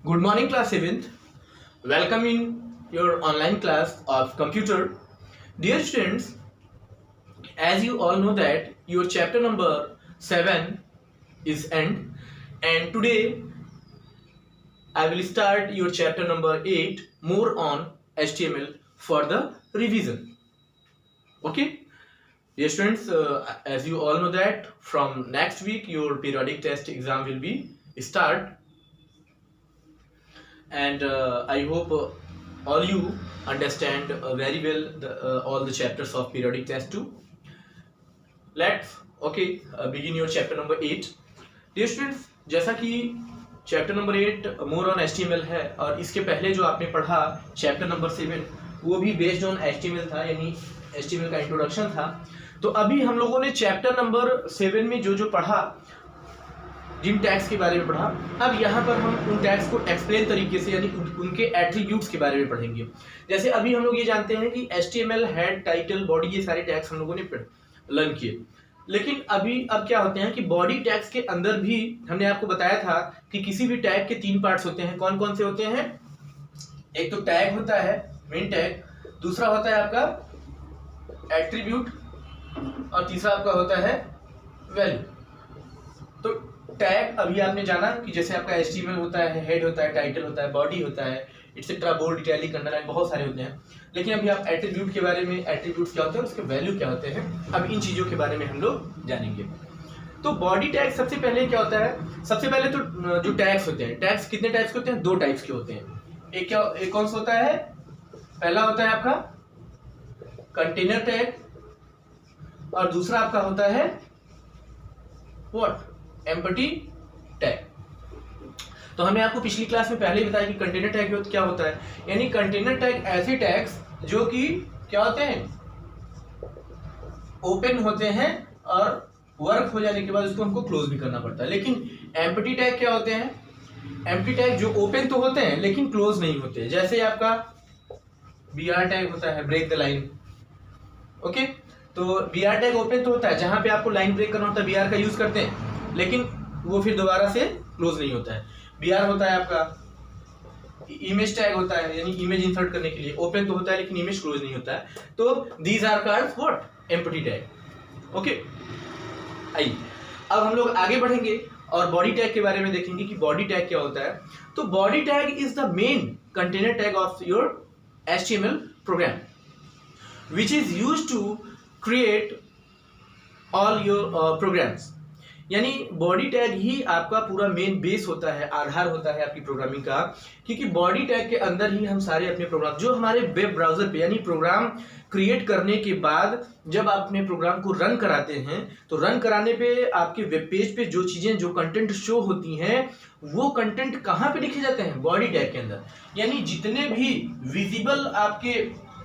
Good morning, class 7th. Welcome in your online class of computer. Dear students, as you all know that your chapter number 7 is end, and today I will start your chapter number 8 more on HTML for the revision. Okay. Dear students, as you all know that from next week your periodic test exam will be start, and I hope all you understand very well all the chapters of periodic test 2. Let's begin your chapter number 8. Dear students, जैसा कि chapter number 8 more on HTML है और इसके पहले जो आपने पढ़ा chapter number 7 वो भी बेस्ड ऑन HTML था, यानी HTML का इंट्रोडक्शन था। तो अभी हम लोगों ने चैप्टर नंबर 7 में जो जो पढ़ा, जिन टैग्स के बारे में पढ़ा, अब यहाँ पर हम उन टैग्स को एक्सप्लेन तरीके से यानी उनके एट्रीब्यूट्स के बारे में पढ़ेंगे। जैसे अभी हम लोग ये जानते हैं कि HTML हेड, टाइटल, बॉडी, ये सारे टैग्स हम लोगों ने लर्न किए। लेकिन अब क्या होते हैं कि बॉडी टैग्स के अंदर भी हमने आपको बताया था कि किसी भी टैग के 3 पार्ट्स होते हैं। कौन कौन से होते हैं? एक तो टैग होता है मेन टैग, दूसरा होता है आपका एट्रीब्यूट और तीसरा आपका होता है वैल्यू। तो टैग अभी आपने जाना कि जैसे आपका HTML होता है, हेड होता है, टाइटल होता है, बॉडी होता है, इट्सेट्रा, बोल्ड, इटैलिक, अंडरलाइन, बहुत सारे होते हैं। लेकिन अभी आप एट्रीब्यूट के बारे में, एट्रीब्यूट्स क्या होते हैं, उसके वैल्यू क्या होते हैं, अब इन चीज़ों के बारे में हम लोग जानेंगे। तो बॉडी टैग सबसे पहले क्या होता है? सबसे पहले तो जो टैग्स होते हैं, टैग्स कितने टाइप्स के होते हैं? 2 टाइप्स के होते हैं। एक कौन सा होता है? पहला होता है आपका कंटेनर टैग और दूसरा आपका होता है व्हाट? Empty tag. तो हमने आपको पिछली क्लास में पहले ही बताया कि कंटेनर टैग क्या होता है, यानी कंटेनर टैग ऐसे टैग्स जो कि क्या होते हैं, ओपन होते हैं और वर्क हो जाने के बाद उसको हमको क्लोज भी करना पड़ता है। लेकिन एम्प्टी टैग क्या होते हैं? एम्प्टी टैग जो ओपन तो होते हैं लेकिन क्लोज नहीं होते। जैसे आपका BR टैग होता है, ब्रेक द लाइन। ओके, तो BR टैग ओपन तो होता है, जहां पे आपको लाइन ब्रेक करना होता है BR का यूज करते हैं, लेकिन वो फिर दोबारा से क्लोज नहीं होता है। BR होता है आपका इमेज टैग होता है, यानी इमेज इंसर्ट करने के लिए ओपन तो होता है लेकिन इमेज क्लोज नहीं होता है। तो these are called what? Empty tag. Okay, आइए अब हम लोग आगे बढ़ेंगे और बॉडी टैग के बारे में देखेंगे कि बॉडी टैग क्या होता है। तो body tag is the main container tag of your HTML program which is used to create all your programs। यानी बॉडी टैग ही आपका पूरा मेन बेस होता है, आधार होता है आपकी प्रोग्रामिंग का, क्योंकि बॉडी टैग के अंदर ही हम सारे अपने प्रोग्राम जो हमारे वेब ब्राउजर पे, यानी प्रोग्राम क्रिएट करने के बाद जब आप अपने प्रोग्राम को रन कराते हैं तो रन कराने पे आपके वेब पेज पे जो चीजें, जो कंटेंट शो होती हैं, वो कंटेंट कहाँ पे लिखे जाते हैं? बॉडी टैग के अंदर। यानी जितने भी विजिबल आपके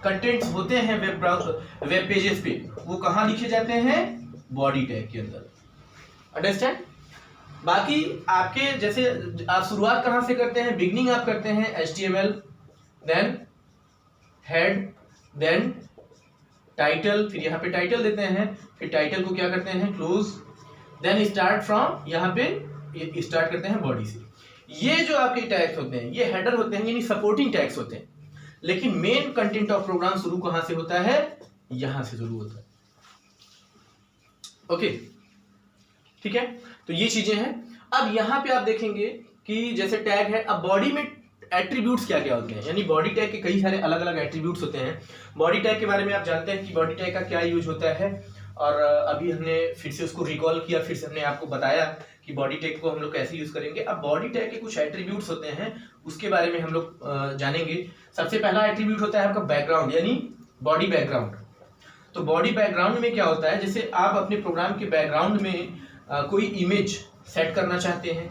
कंटेंट्स होते हैं वेब पेजेस पे, वो कहाँ लिखे जाते हैं? बॉडी टैग के अंदर। अंडरस्टैंड? बाकी आपके जैसे आप शुरुआत कहाँ से करते हैं? बिगनिंग आप करते हैं HTML, then head, then title, फिर यहाँ पे टाइटल देते हैं, फिर टाइटल को क्या करते हैं? क्लोज, देन स्टार्ट फ्रॉम, यहाँ पे स्टार्ट करते हैं बॉडी से। ये जो आपके टैग्स होते हैं ये हेडर होते हैं, यानी सपोर्टिंग टैग्स होते हैं। लेकिन मेन कंटेंट ऑफ प्रोग्राम शुरू कहां से होता है? यहां से शुरू होता है। ओके, ठीक है, तो ये चीजें हैं। अब यहां पे आप देखेंगे कि जैसे टैग है, अब बॉडी में एट्रीब्यूट्स क्या क्या होते हैं, यानी बॉडी टैग के कई सारे अलग अलग एट्रीब्यूट्स होते हैं। बॉडी टैग के बारे में आप जानते हैं कि बॉडी टैग का क्या यूज होता है, और अभी हमने फिर से उसको रिकॉल किया, फिर से हमने आपको बताया कि बॉडी टैग को हम लोग कैसे यूज करेंगे। अब बॉडी टैग के कुछ एट्रीब्यूट्स होते हैं, उसके बारे में हम लोग जानेंगे। सबसे पहला एट्रीब्यूट होता है आपका बैकग्राउंड, यानी बॉडी बैकग्राउंड। तो बॉडी बैकग्राउंड में क्या होता है? जैसे आप अपने प्रोग्राम के बैकग्राउंड में कोई इमेज सेट करना चाहते हैं,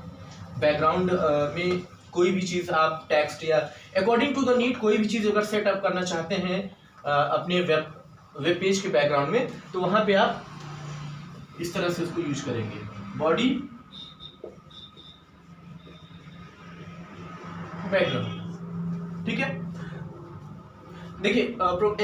बैकग्राउंड में कोई भी चीज़ आप टेक्स्ट या अकॉर्डिंग टू द नीड कोई भी चीज़ अगर सेटअप करना चाहते हैं अपने वेब पेज के बैकग्राउंड में, तो वहाँ पे आप इस तरह से उसको यूज करेंगे, बॉडी बैकग्राउंड। ठीक है, देखिए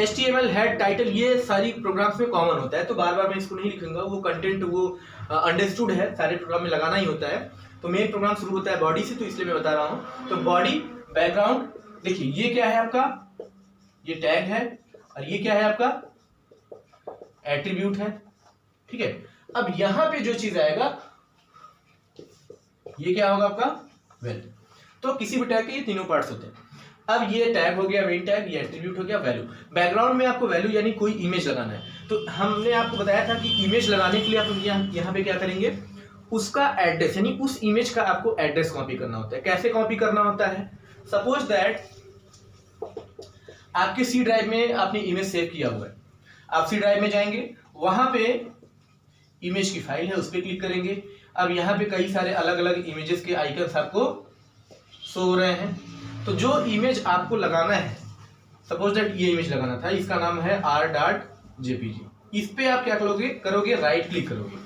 HTML हेड, टाइटल, ये सारी प्रोग्राम्स में कॉमन होता है, तो बार बार मैं इसको नहीं लिखूंगा, वो कंटेंट वो अंडरस्टूड है, सारे प्रोग्राम में लगाना ही होता है। तो मेन प्रोग्राम शुरू होता है बॉडी से, तो इसलिए मैं बता रहा हूँ। तो बॉडी बैकग्राउंड, देखिए ये क्या है आपका, ये टैग है, और ये क्या है आपका एट्रीब्यूट है, ठीक है। अब यहां पे जो चीज आएगा ये क्या होगा आपका वैल्यू। तो किसी भी टैग के ये तीनों पार्ट्स होते हैं। अब ये टैग हो गया मेन टैग, ये एट्रीब्यूट हो गया वैल्यू। बैकग्राउंड में आपको वैल्यू यानी कोई इमेज लगाना है, तो हमने आपको बताया था कि इमेज लगाने के लिए आप यहाँ पे क्या करेंगे, उसका एड्रेस यानी उस इमेज का आपको एड्रेस कॉपी करना होता है। कैसे कॉपी करना होता है, सपोज दैट आपके सी ड्राइव में आपने इमेज सेव किया हुआ है, आप सी ड्राइव में जाएंगे, वहां पे इमेज की फाइल है, उस पर क्लिक करेंगे। अब यहाँ पे कई सारे अलग अलग इमेजेस के आइकन्स आपको शो हो रहे हैं। तो जो इमेज आपको लगाना है, सपोज दैट ये इमेज लगाना था, इसका नाम है r.jpg। इस पे आप क्या करोगे राइट क्लिक करोगे,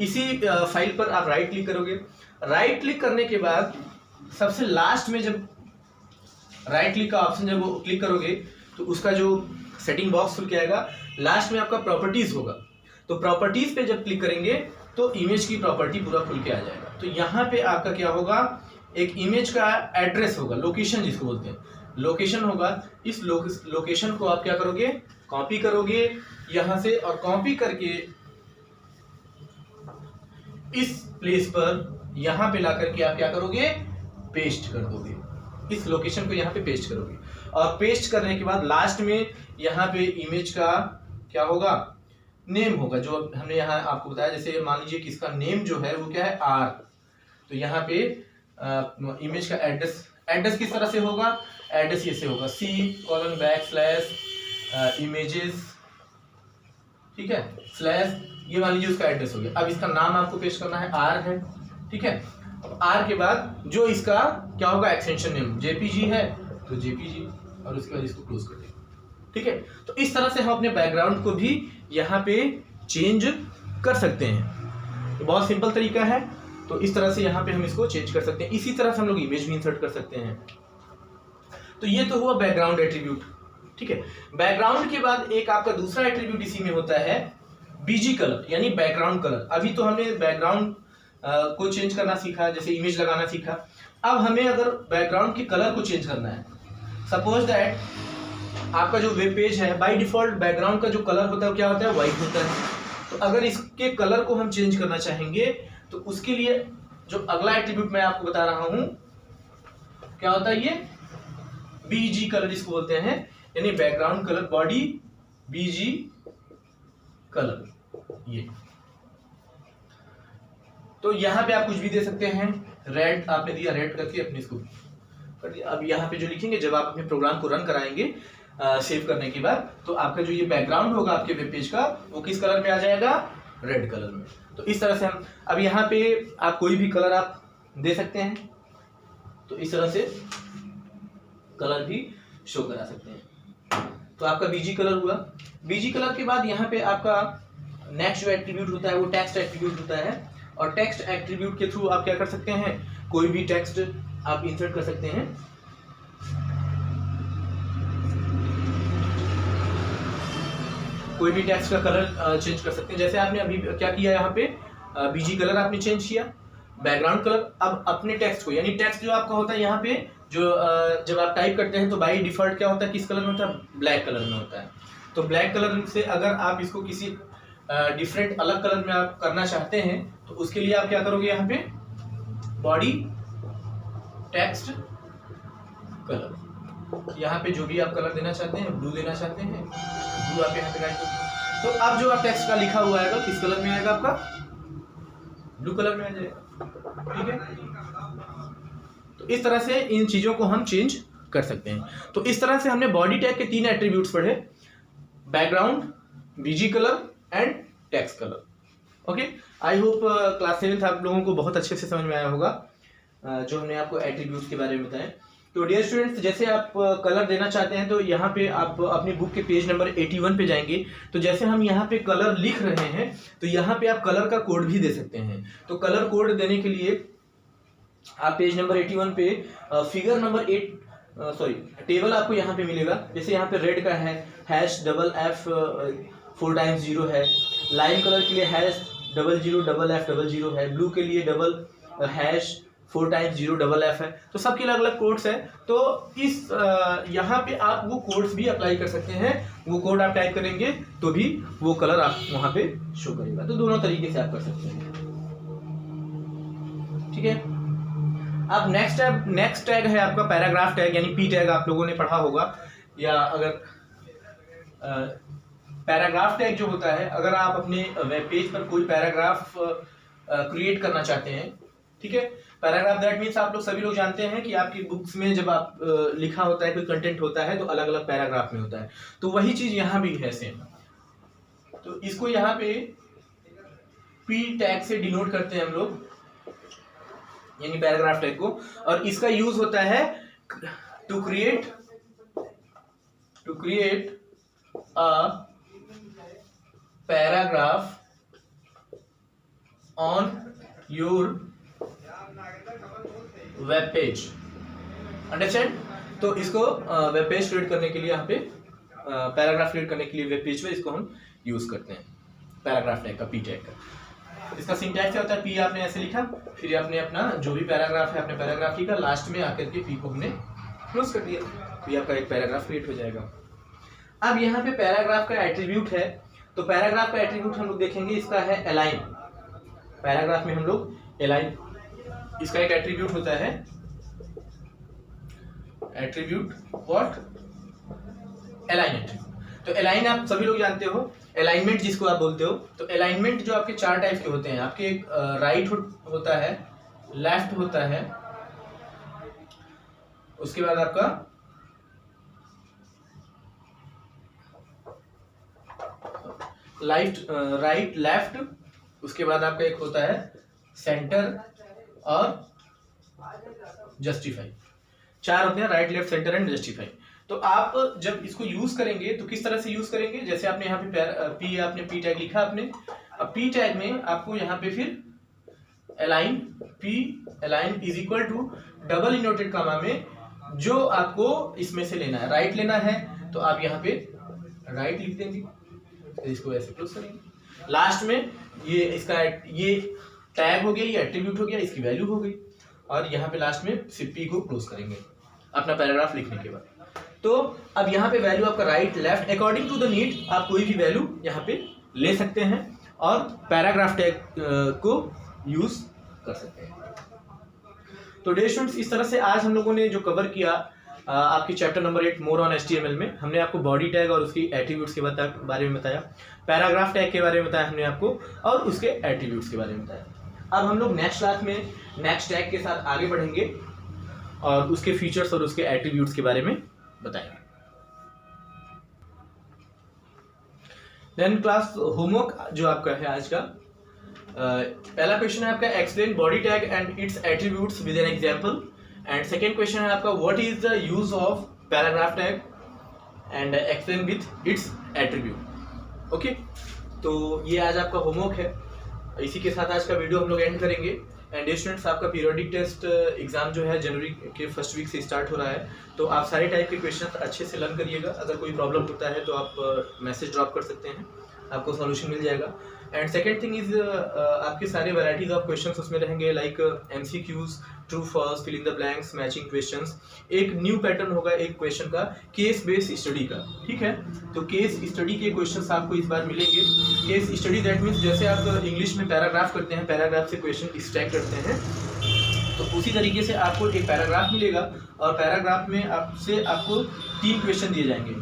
इसी फाइल पर आप राइट क्लिक करोगे। राइट क्लिक करने के बाद सबसे लास्ट में जब राइट क्लिक का ऑप्शन जब वो क्लिक करोगे तो उसका जो सेटिंग बॉक्स खुल के आएगा, लास्ट में आपका प्रॉपर्टीज होगा। तो प्रॉपर्टीज पे जब क्लिक करेंगे तो इमेज की प्रॉपर्टी पूरा खुल के आ जाएगा। तो यहाँ पे आपका क्या होगा, एक इमेज का एड्रेस होगा, लोकेशन जिसको बोलते हैं, लोकेशन होगा। इस लोकेशन को आप क्या करोगे, कॉपी करोगे यहाँ से, और कॉपी करके इस प्लेस पर यहाँ पे ला करके आप क्या करोगे, पेस्ट कर दोगे। इस लोकेशन को यहाँ पे पेस्ट करोगे, और पेस्ट करने के बाद लास्ट में यहाँ पे इमेज का क्या होगा, नेम होगा, जो हमने यहाँ आपको बताया। जैसे मान लीजिए कि इसका नेम जो है वो क्या है R, तो यहाँ पे इमेज का एड्रेस किस तरह से होगा, एड्रेस ये से होगा C:\/ images, ठीक है, स्लैश, ये मान लीजिए उसका एड्रेस हो गया। अब इसका नाम आपको पेस्ट करना है, R है, ठीक है। अब R के बाद जो इसका क्या होगा, एक्सटेंशन नेम JPG है तो JPG, और उसके बाद इसको क्लोज कर देंगे, ठीक है। तो इस तरह से हम अपने बैकग्राउंड को भी यहाँ पे चेंज कर सकते हैं। तो बहुत सिंपल तरीका है, तो इस तरह से यहाँ पे हम इसको चेंज कर सकते हैं। इसी तरह से हम लोग इमेज भी इंसर्ट कर सकते हैं। तो ये तो हुआ बैकग्राउंड एट्रीब्यूट, ठीक है। बैकग्राउंड के बाद एक आपका दूसरा एट्रीब्यूट इसी में होता है बीजी कलर, यानी बैकग्राउंड कलर। अभी तो हमने बैकग्राउंड को चेंज करना सीखा, जैसे इमेज लगाना सीखा। अब हमें अगर बैकग्राउंड के कलर को चेंज करना है, सपोज दैट आपका जो वेब पेज है, बाय डिफॉल्ट बैकग्राउंड का जो कलर होता है वो क्या होता है, व्हाइट होता है। तो अगर इसके कलर को हम चेंज करना चाहेंगे तो उसके लिए जो अगला एट्रीब्यूट मैं आपको बता रहा हूं क्या होता है, ये बीजी कलर इसको बोलते हैं, यानी background colour, body BG colour. ये तो यहाँ पे आप कुछ भी दे सकते हैं, रेड आपने दिया, रेड करके अपने इसको कर दिया। अब यहाँ पे जो लिखेंगे, जब आप अपने प्रोग्राम को रन कराएंगे सेव करने के बाद, तो आपका जो ये बैकग्राउंड होगा आपके वेब पेज का, वो किस कलर में आ जाएगा, रेड कलर में। तो इस तरह से हम अब यहाँ पे आप कोई भी कलर आप दे सकते हैं, तो इस तरह से कलर भी शो करा सकते हैं। तो आपका बीजी कलर हुआ। बीजी कलर के बाद यहाँ पे आपका नेक्स्ट जो एट्रीब्यूट होता है वो टेक्स्ट एट्रीब्यूट होता है, और टेक्स्ट एट्रीब्यूट के थ्रू आप क्या कर सकते हैं, कोई भी टेक्स्ट आप इंसर्ट कर सकते हैं। कोई भी टेक्स्ट का कलर चेंज कर सकते हैं। जैसे आपने अभी क्या किया, यहाँ पे बीजी कलर आपने चेंज किया, बैकग्राउंड कलर। अब अपने टेक्स्ट को, यानी टेक्स्ट जो आपका होता है यहाँ पे जो जब आप टाइप करते हैं तो बाय डिफॉल्ट क्या होता है, किस कलर में होता है, ब्लैक कलर में होता है। तो ब्लैक कलर से अगर आप इसको किसी डिफरेंट अलग कलर में आप करना चाहते हैं तो उसके लिए आप क्या करोगे, यहाँ पे बॉडी टेक्स्ट कलर, यहाँ पे जो भी आप कलर देना चाहते हैं, ब्लू देना चाहते हैं, ब्लू आप यहाँ पे राइट करो। तो अब जो आप टेक्स्ट का लिखा हुआ आएगा किस कलर में आएगा, आपका ब्लू कलर में आ जाएगा, ठीक है। तो इस तरह से इन चीजों को हम चेंज कर सकते हैं। तो इस तरह से हमने बॉडी टैग के 3 एट्रीब्यूट्स पढ़े, background, BG colour and text colour. Okay, I hope class 7th आप लोगों को बहुत अच्छे से समझ में आया होगा जो हमने आपको एट्रीब्यूट्स के बारे में बताया। तो डियर स्टूडेंट्स, जैसे आप कलर देना चाहते हैं तो यहाँ पे आप अपनी बुक के पेज नंबर 81 पे जाएंगे। तो जैसे हम यहाँ पे कलर लिख रहे हैं तो यहाँ पे आप कलर का कोड भी दे सकते हैं। तो कलर कोड देने के लिए आप पेज नंबर 81 पे फिगर नंबर 8 टेबल आपको यहाँ पे मिलेगा। जैसे यहाँ पे रेड का है #F 4 टाइम्स 0 है, लाइन कलर के लिए #00 FFF है, ब्लू के लिए हैश 4 टाइम्स 0FF है, तो सबके अलग अलग कोड्स है। तो इस यहाँ पे आप वो कोड्स भी अप्लाई कर सकते हैं। वो कोड आप टाइप करेंगे तो भी वो कलर आप वहाँ पे शो करेगा। तो दोनों तरीके से आप कर सकते हैं, ठीक है। अब नेक्स्ट टैग है आपका पैराग्राफ टैग, यानी पी टैग आप लोगों ने पढ़ा होगा। या अगर पैराग्राफ टैग जो होता है, अगर आप अपने वेब पेज पर कोई पैराग्राफ क्रिएट करना चाहते हैं, ठीक है। पैराग्राफ दैट मीन्स आप लोग सभी लोग जानते हैं कि आपकी बुक्स में जब आप लिखा होता है, कोई कंटेंट होता है तो अलग अलग पैराग्राफ में होता है। तो वही चीज यहाँ भी है सेम। तो इसको यहाँ पे पी टैग से डिनोट करते हैं हम लोग, यानी पैराग्राफ टैग को। और इसका यूज होता है to create a paragraph on your web page, understand. तो इसको वेब पेज क्रिएट करने के लिए, यहाँ पे पैराग्राफ क्रिएट करने के लिए वेब पेज पे इसको हम यूज करते हैं, पैराग्राफ टैग का, पी टैग का। इसका सिंटैक्स क्या होता है, पी आपने ऐसे लिखा, फिर आपने अपना जो भी पैराग्राफ है आपने पैराग्राफ लिखा, लास्ट में आकर के पी को हमने क्लोज कर दिया, तो आपका एक पैराग्राफ क्रिएट हो जाएगा। अब यहाँ पे पैराग्राफ का एट्रीब्यूट है, तो पैराग्राफ का एट्रीब्यूट हम लोग देखेंगे, इसका है अलाइन। पैराग्राफ में हम लोग अलाइन, इसका एक एट्रीब्यूट होता है, एट्रीब्यूट व्हाट, अलाइन एट्रीब्यूट। तो अलाइन आप सभी लोग जानते हो, अलाइनमेंट जिसको आप बोलते हो। तो अलाइनमेंट जो आपके 4 टाइप के होते हैं, आपके एक राइट होता है, लेफ्ट होता है, उसके बाद आपका राइट लेफ्ट, उसके बाद आपका एक होता है सेंटर और जस्टिफाई। 4 होते हैं, right left centre and justify. तो आप जब इसको यूज करेंगे तो किस तरह से यूज करेंगे, जैसे आपने यहाँ पे आपने पी टैग लिखा आपने, अब पी टैग में आपको यहाँ पे फिर align, P align is equal to double inverted comma में जो आपको इसमें से लेना है, राइट लेना है, तो आप यहाँ पे राइट लिख देंगे, इसको ऐसे क्लोज करेंगे। लास्ट में ये इसका ये टैग हो गया, ये एट्रीब्यूट हो गया, इसकी वैल्यू हो गई, और यहाँ पे लास्ट में सिर्फ पी को क्लोज करेंगे अपना पैराग्राफ लिखने के बाद। तो अब यहाँ पे वैल्यू आपका right left according to the need आप कोई भी वैल्यू यहाँ पे ले सकते हैं और पैराग्राफ टैग को यूज कर सकते हैं। तो डियर स्टूडेंट्स, इस तरह से आज हम लोगों ने जो कवर किया आपकी chapter number 8 more on HTML में, हमने आपको बॉडी टैग और उसकी एट्रीब्यूट्स के बारे में बताया, पैराग्राफ टैग के बारे में बताया हमने आपको, और उसके एट्रीब्यूट्स के बारे में बताया। अब हम लोग नेक्स्ट क्लास में नेक्स्ट टैग के साथ आगे बढ़ेंगे और उसके फीचर्स और उसके एट्रीब्यूट्स के बारे में बताएंगे। देन क्लास होमवर्क जो आपका है आज का, पहला क्वेश्चन है आपका explain body tag and it's attributes with an example, and second question है आपका what is the use of paragraph tag and explain with its attribute. Okay, तो ये आज आपका होमवर्क है। इसी के साथ आज का वीडियो हम लोग एंड करेंगे। एंड स्टूडेंट्स, आपका पीरियोडिक टेस्ट एग्जाम जो है जनवरी के फर्स्ट वीक से स्टार्ट हो रहा है, तो आप सारे टाइप के क्वेश्चन अच्छे से लर्न करिएगा। अगर कोई प्रॉब्लम होता है तो आप मैसेज ड्रॉप कर सकते हैं, आपको सॉल्यूशन मिल जाएगा। एंड सेकेंड थिंग इज आपके सारे वैराइटीज ऑफ क्वेश्चंस उसमें रहेंगे, like MCQs, true false, fill in the blanks, matching questions. एक न्यू पैटर्न होगा एक क्वेश्चन का, केस बेस्ड स्टडी का, ठीक है। तो केस स्टडी के क्वेश्चंस आपको इस बार मिलेंगे। केस स्टडी दैट मीन्स जैसे आप इंग्लिश में पैराग्राफ करते हैं, पैराग्राफ से क्वेश्चन स्टैक करते हैं, तो उसी तरीके से आपको एक पैराग्राफ मिलेगा और पैराग्राफ में आपको 3 क्वेश्चन दिए जाएंगे,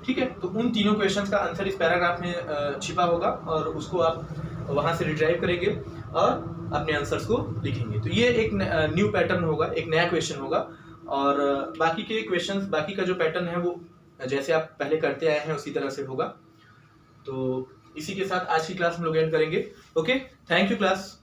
ठीक है। तो उन तीनों क्वेश्चंस का आंसर इस पैराग्राफ में छिपा होगा और उसको आप वहाँ से रिट्राइव करेंगे और अपने आंसर्स को लिखेंगे। तो ये एक न्यू पैटर्न होगा, एक नया क्वेश्चन होगा। और बाकी के क्वेश्चंस, बाकी का जो पैटर्न है वो जैसे आप पहले करते आए हैं उसी तरह से होगा। तो इसी के साथ आज की क्लास हम लोग एंड करेंगे। Okay, thank you class.